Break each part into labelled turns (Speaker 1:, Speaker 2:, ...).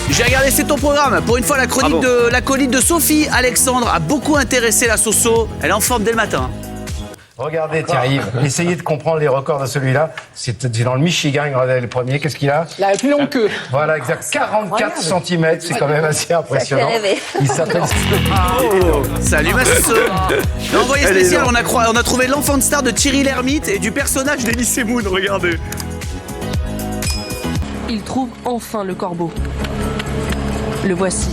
Speaker 1: J'ai regardé, c'est ton programme. Pour une fois, la chronique de l'acolyte de Sophie Alexandre a beaucoup intéressé la Soso. Elle est en forme dès le matin.
Speaker 2: Regardez, Thierry, essayez de comprendre les records de celui-là. C'est dans le Michigan, regardez le premier, qu'est-ce qu'il a?
Speaker 3: La plus longue queue.
Speaker 2: Voilà, exact. 44 cm, c'est quand même assez impressionnant. Il s'appelle...
Speaker 1: Salut ma Soso. Envoyé spécial, on a trouvé l'enfant de star de Thierry Lhermitte et du personnage d'Elysée Moon, regardez.
Speaker 4: Il trouve enfin le corbeau. Le voici.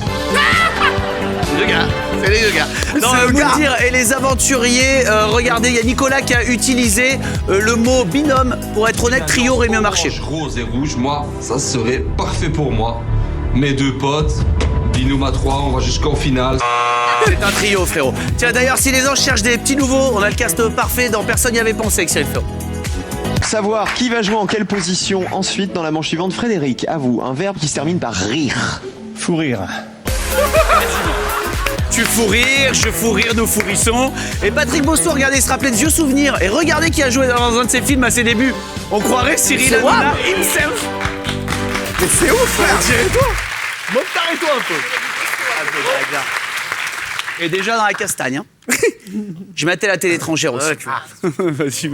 Speaker 1: Les deux gars, c'est les deux gars. Dans Moundir et les aventuriers, regardez, il y a Nicolas qui a utilisé le mot binôme. Pour être honnête, trio aurait mieux marché.
Speaker 5: Rose et rouge, moi, ça serait parfait pour moi. Mes deux potes, binôme à 3, on va jusqu'en finale.
Speaker 1: C'est un trio, frérot. Tiens, d'ailleurs, si les anges cherchent des petits nouveaux, on a le cast parfait dans Personne n'y avait pensé avec Cyril Ferro.
Speaker 6: Savoir qui va jouer en quelle position ensuite dans la manche suivante. Frédéric, à vous, un verbe qui se termine par rire.
Speaker 7: Fou rire.
Speaker 1: Tu fous rire, je fous rire, nous fourrissons. Et Patrick Bosso, regardez, se rappelait de vieux souvenirs. Et regardez qui a joué dans un de ses films à ses débuts. On croirait Cyril Hanouna himself. Mais c'est ouf, frère. Dirais-toi. Monte-toi un peu. Et déjà dans la castagne, hein. Je m'attendais à la télé étrangère aussi. Vas-y.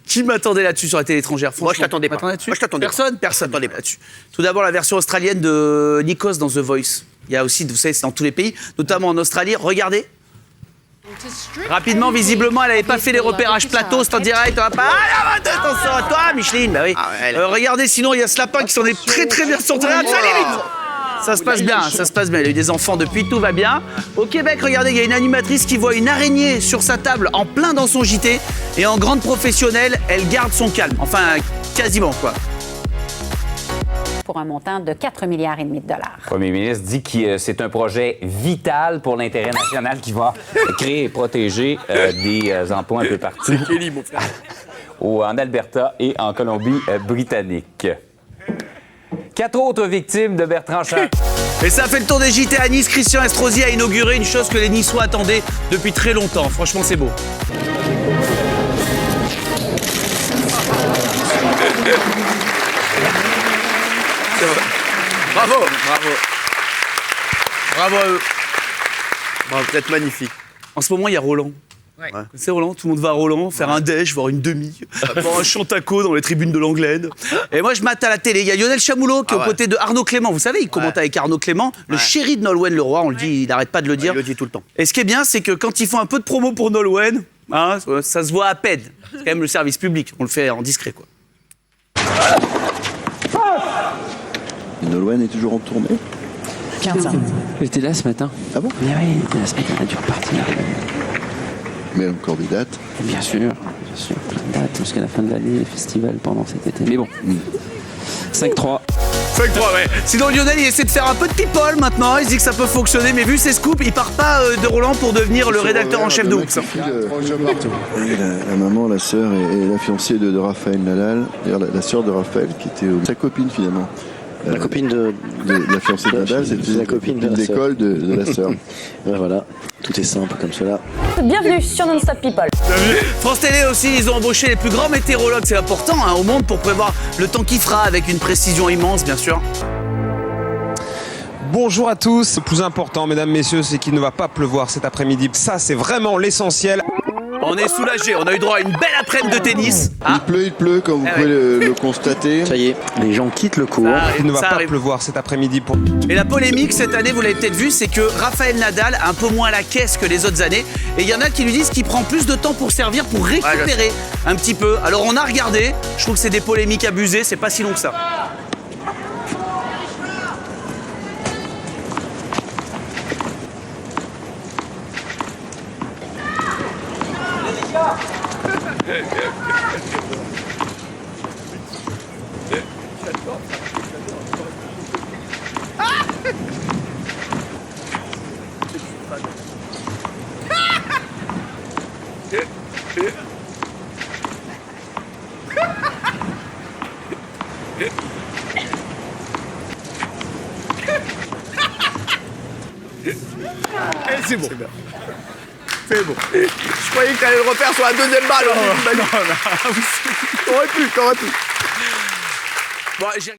Speaker 1: Qui m'attendait là-dessus sur la télé étrangère?
Speaker 3: Moi, je t'attendais pas.
Speaker 1: Personne m'attendait là-dessus. Tout d'abord, la version australienne de Nikos dans The Voice. Il y a aussi, vous savez, c'est dans tous les pays, notamment en Australie. Regardez. Rapidement, visiblement, elle n'avait pas fait les repérages plateau, c'est en direct. On va pas. Ah, attention à toi, Micheline. Bah oui. Regardez, sinon, il y a ce lapin qui s'en est très très bien sorti. Ça se passe bien, ça se passe bien. Il a eu des enfants depuis, tout va bien. Au Québec, regardez, il y a une animatrice qui voit une araignée sur sa table en plein dans son JT. Et en grande professionnelle, elle garde son calme. Enfin, quasiment, quoi.
Speaker 8: Pour un montant de 4,5 milliards de dollars.
Speaker 9: Le premier ministre dit que c'est un projet vital pour l'intérêt national qui va créer et protéger des emplois un peu partout.
Speaker 1: C'est Kelly, mon frère.
Speaker 9: En Alberta et en Colombie-Britannique. 4 autres victimes de Bertrand Chameau.
Speaker 1: Et ça fait le tour des JT à Nice. Christian Estrosi a inauguré une chose que les Niçois attendaient depuis très longtemps. Franchement, c'est beau. Bravo. Bravo à eux.
Speaker 3: Bravo, vous êtes magnifique.
Speaker 1: En ce moment, il y a Roland. Ouais. C'est Roland, tout le monde va à Roland, faire un déj, voir une demi, voir un chantaco dans les tribunes de l'Anglaine. Et moi, je mate à la télé. Il y a Lionel Chamoulot qui est aux côtés de Arnaud Clément. Vous savez, il commente avec Arnaud Clément, le chéri de Nolwenn Leroy. On le dit, il n'arrête pas de le dire.
Speaker 3: Il le dit tout le temps.
Speaker 1: Et ce qui est bien, c'est que quand ils font un peu de promo pour Nolwenn, hein, ça se voit à peine. C'est quand même le service public. On le fait en discret, quoi.
Speaker 10: Nolwenn est toujours en tournée.
Speaker 6: 15 ans. J'étais là ce matin.
Speaker 10: Ah bon?
Speaker 6: Mais oui, la semaine, elle a dû repartir.
Speaker 10: Mais encore des dates?
Speaker 6: Bien sûr, plein de dates jusqu'à la fin de l'année, les festivals pendant cet été. Mais bon, 5-3.
Speaker 1: 5-3, ouais. Sinon, Lionel, il essaie de faire un peu de people maintenant. Il se dit que ça peut fonctionner, mais vu ses scoops, il part pas de Roland pour devenir le rédacteur en chef de Hoops.
Speaker 10: La maman, la sœur et la fiancée de Raphaël Nadal, d'ailleurs la sœur de Raphaël, qui était sa copine finalement.
Speaker 6: La copine de
Speaker 10: la fiancée de Nadal, c'était la copine d'école de la sœur.
Speaker 6: Voilà, tout est simple comme cela.
Speaker 8: Bienvenue sur Non-Stop People.
Speaker 1: France Télé aussi, ils ont embauché les plus grands météorologues, c'est important hein, au monde, pour prévoir le temps qui fera avec une précision immense, bien sûr.
Speaker 7: Bonjour à tous. Le plus important, mesdames, messieurs, c'est qu'il ne va pas pleuvoir cet après-midi. Ça, c'est vraiment l'essentiel.
Speaker 1: On est soulagés, on a eu droit à une belle après-midi de tennis. Ah.
Speaker 10: Il pleut, comme vous pouvez le constater.
Speaker 6: Ça y est, les gens quittent le cours.
Speaker 7: Il ne va pas pleuvoir cet après-midi.
Speaker 1: Et la polémique cette année, vous l'avez peut-être vu, c'est que Raphaël Nadal a un peu moins la caisse que les autres années. Et il y en a qui lui disent qu'il prend plus de temps pour servir, pour récupérer un petit peu. Alors on a regardé, je trouve que c'est des polémiques abusées, c'est pas si long que ça. C'est bon. C'est bon.
Speaker 3: Je croyais que t'allais le refaire sur la deuxième balle.
Speaker 1: Non.
Speaker 3: T'aurais pu.
Speaker 1: Bon,